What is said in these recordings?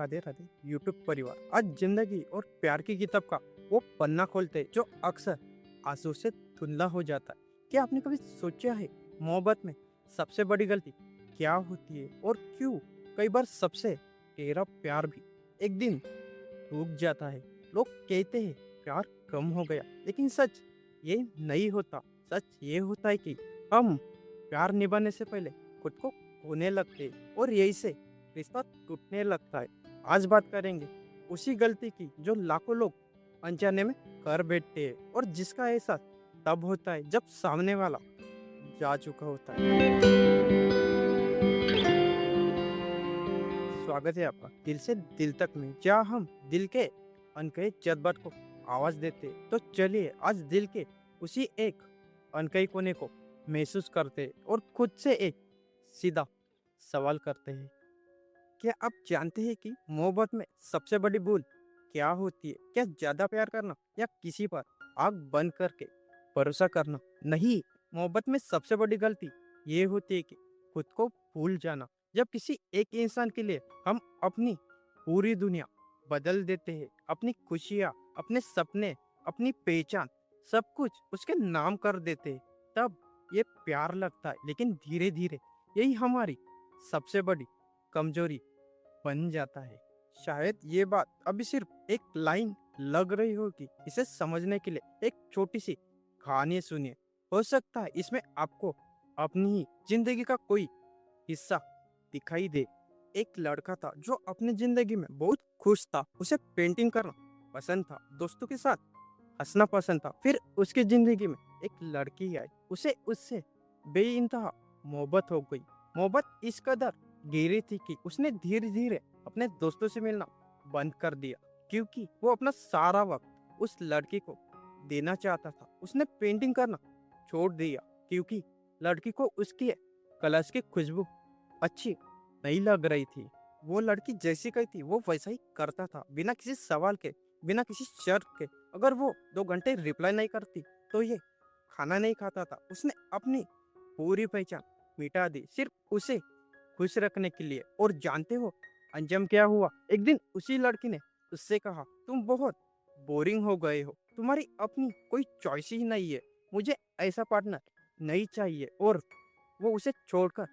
Radhe Radhe YouTube परिवार। आज जिंदगी और प्यार की किताब का वो पन्ना खोलते जो अक्सर आंसू से धुंधला हो जाता है। क्या आपने कभी सोचा है मोहब्बत में सबसे बड़ी गलती क्या होती है और क्यों कई बार सबसे गहरा प्यार भी एक दिन रुक जाता है। लोग कहते हैं प्यार कम हो गया, लेकिन सच ये नहीं होता। सच ये होता है कि हम प्यार निभाने से पहले खुद को खोने लगते हैं और यही से रिश्ता टूटने लगता है। आज बात करेंगे उसी गलती की जो लाखों लोग अनजाने में कर बैठते हैं और जिसका एहसास तब होता है जब सामने वाला जा चुका होता है। स्वागत है आपका दिल से दिल तक में, जहाँ हम दिल के अनकहे जज्बात को आवाज देते हैं। तो चलिए आज दिल के उसी एक अनकही कोने को महसूस करते हैं और खुद से एक सीधा सवाल करते हैं। क्या आप जानते हैं कि मोहब्बत में सबसे बड़ी भूल क्या होती है? क्या ज्यादा प्यार करना या किसी पर आग बंद करके भरोसा करना? नहीं, मोहब्बत में सबसे बड़ी गलती ये होती है कि खुद को भूल जाना। जब किसी एक इंसान के लिए हम अपनी पूरी दुनिया बदल देते हैं, अपनी खुशियाँ, अपने सपने, अपनी पहचान, सब कुछ उसके नाम कर देते हैं, तब ये प्यार लगता है। लेकिन धीरे धीरे यही हमारी सबसे बड़ी कमजोरी बन जाता है। शायद ये बात अभी सिर्फ एक लाइन लग रही होगी। इसे समझने के लिए एक छोटी सी कहानी सुनिए। हो सकता है इसमें आपको अपनी ही जिंदगी का कोई हिस्सा दिखाई दे। एक लड़का था जो अपनी जिंदगी में बहुत खुश था। उसे पेंटिंग करना पसंद था, दोस्तों के साथ हंसना पसंद था। फिर उसकी जिंदगी में एक लड़की आई। उसे उससे बेइंतहा मोहब्बत हो गई। मोहब्बत इस कदर गहरी थी कि उसने धीरे धीरे अपने दोस्तों से मिलना बंद कर दिया, क्योंकि वो अपना सारा वक्त उस लड़की को देना चाहता था। उसने पेंटिंग करना छोड़ दिया क्योंकि लड़की को उसकी कलर्स की खुशबू अच्छी नहीं लग रही थी। वो लड़की जैसी कही थी वो वैसा ही करता था, बिना किसी सवाल के, बिना किसी शर्त के। अगर वो 2 घंटे रिप्लाई नहीं करती तो ये खाना नहीं खाता था। उसने अपनी पूरी पहचान मिटा दी सिर्फ उसे खुश रखने के लिए। और जानते हो अंजम क्या हुआ? एक दिन उसी लड़की ने उससे कहा, तुम बहुत बोरिंग हो गए हो, तुम्हारी अपनी कोई चॉइस ही नहीं है, मुझे ऐसा पार्टनर नहीं चाहिए। और वो उसे छोड़कर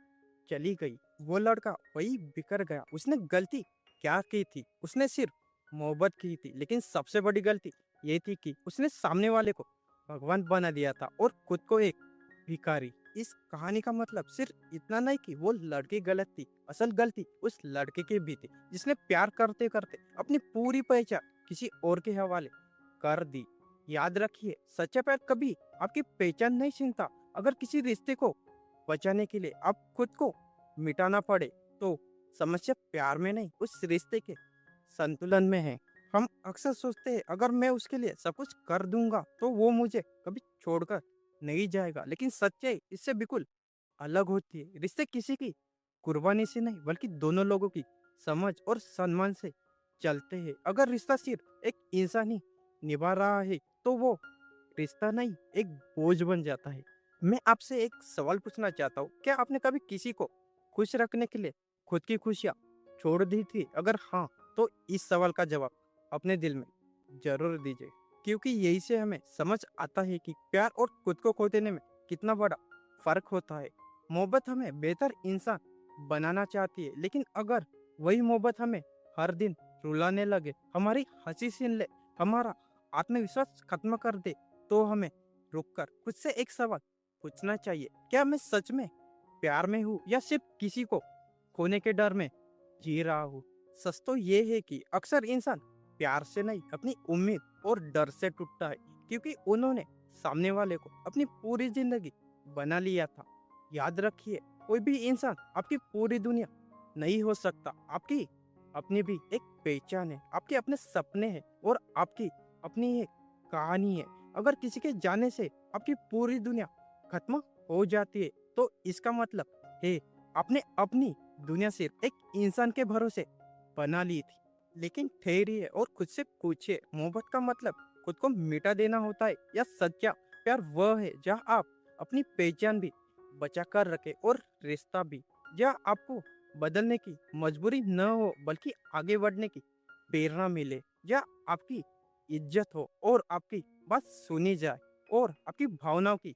चली गई। वो लड़का वही बिखर गया। उसने गलती क्या की थी? उसने सिर्फ मोहब्बत की थी, लेकिन सबसे बड़ी गलती ये थी कि उसने सामने वाले को भगवान बना दिया था और खुद को एक भिखारी। इस कहानी का मतलब सिर्फ इतना नहीं कि वो लड़की गलत थी, असल गलती उस लड़के की भी थी जिसने प्यार करते करते अपनी पूरी पहचान किसी और के हवाले कर दी। याद रखिए, सच्चा प्यार कभी आपकी पहचान नहीं छीनता। अगर किसी रिश्ते को बचाने के लिए आप खुद को मिटाना पड़े तो समस्या प्यार में नहीं, उस रिश्ते के संतुलन में है। हम अक्सर सोचते हैं अगर मैं उसके लिए सब कुछ कर दूंगा तो वो मुझे कभी छोड़कर नहीं जाएगा, लेकिन सच्चाई इससे बिल्कुल अलग होती है। रिश्ते किसी की कुर्बानी से नहीं, बल्कि दोनों लोगों की समझ और सम्मान से चलते हैं। अगर रिश्ता सिर्फ एक इंसान ही निभा रहा है तो वो रिश्ता नहीं, एक बोझ बन जाता है। मैं आपसे एक सवाल पूछना चाहता हूँ, क्या आपने कभी किसी को खुश रखने के लिए खुद की खुशियाँ छोड़ दी थी? अगर हाँ, तो इस सवाल का जवाब अपने दिल में जरूर दीजिए, क्योंकि यही से हमें समझ आता है कि प्यार और खुद को खो देने में कितना बड़ा फर्क होता है। मोहब्बत हमें बेहतर इंसान बनाना चाहती है, लेकिन अगर वही मोहब्बत हमें हर दिन रुलाने लगे, हमारी हंसी छीन ले, हमारा आत्मविश्वास खत्म कर दे, तो हमें रुककर खुद से एक सवाल पूछना चाहिए, क्या मैं सच में प्यार में हूँ या सिर्फ किसी को खोने के डर में जी रहा हूँ? सच तो ये है कि अक्सर इंसान प्यार से नहीं, अपनी उम्मीद और डर से टूटता है, क्योंकि उन्होंने सामने वाले को अपनी पूरी जिंदगी बना लिया था। याद रखिए, कोई भी इंसान आपकी पूरी दुनिया नहीं हो सकता। आपकी अपनी भी एक पहचान है, आपके अपने सपने हैं और आपकी अपनी एक कहानी है। अगर किसी के जाने से आपकी पूरी दुनिया खत्म हो जाती है तो इसका मतलब है आपने अपनी दुनिया सिर्फ एक इंसान के भरोसे बना ली थी। लेकिन ठहरिए और खुद से पूछिए, मोहब्बत का मतलब खुद को मिटा देना होता है या सच्चा प्यार वह है जहाँ आप अपनी पहचान भी बचा कर रखे और रिश्ता भी, जहाँ आपको बदलने की मजबूरी न हो, बल्कि आगे बढ़ने की प्रेरणा मिले, या आपकी इज्जत हो और आपकी बात सुनी जाए और आपकी भावनाओं की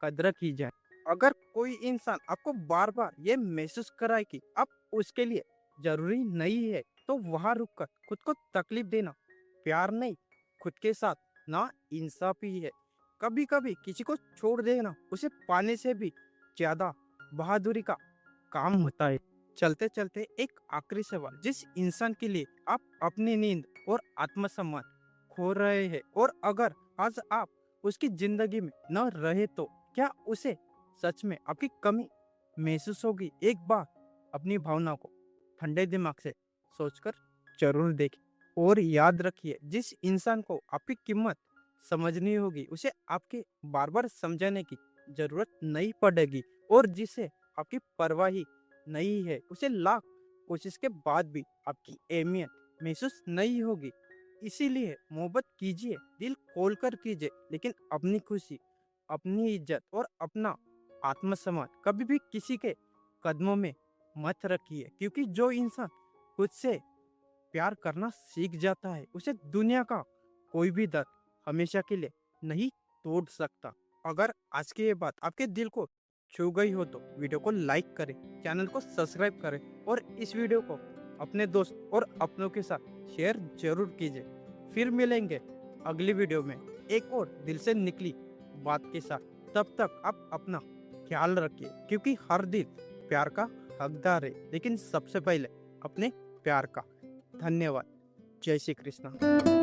कदर की जाए। अगर कोई इंसान आपको बार बार ये महसूस कराए कि आप उसके लिए जरूरी नहीं है, तो वहां रुककर खुद को तकलीफ देना प्यार नहीं, खुद के साथ ना इंसाफी है। कभी कभी किसी को छोड़ देना उसे पाने से भी ज्यादा बहादुरी का काम होता है। चलते चलते एक आखिरी सवाल, जिस इंसान के लिए आप अपनी नींद और आत्मसम्मान खो रहे हैं, और अगर आज आप उसकी जिंदगी में न रहे, तो क्या उसे सच में आपकी कमी महसूस होगी? एक बार अपनी भावनाओं को ठंडे दिमाग से सोचकर जरूर देखें। और याद रखिए, जिस इंसान को आपकी कीमत समझनी होगी, उसे आपके बार बार समझाने की जरूरत नहीं पड़ेगी, और जिसे आपकी परवाह ही नहीं है, उसे लाख कोशिश के बाद भी आपकी अहमियत महसूस नहीं होगी। इसीलिए मोहब्बत कीजिए, दिल खोलकर कीजिए, लेकिन अपनी खुशी, अपनी इज्जत और अपना आत्मसम्मान कभी भी किसी के कदमों में मत रखिए, क्योंकि जो इंसान खुद से प्यार करना सीख जाता है, उसे दुनिया का कोई भी दर्द हमेशा के लिए नहीं तोड़ सकता। अगर आज की ये बात आपके दिल को छू गई हो, तो वीडियो को लाइक करें, चैनल को सब्सक्राइब करें, और इस वीडियो को अपने दोस्त और अपनों के साथ शेयर जरूर कीजिए। फिर मिलेंगे अगली वीडियो में एक और दिल से निकली बात के साथ। तब तक आप अपना ख्याल रखिए, क्योंकि हर दिल प्यार का हकदार है, लेकिन सबसे पहले अपने प्यार का। धन्यवाद। जय श्री कृष्ण।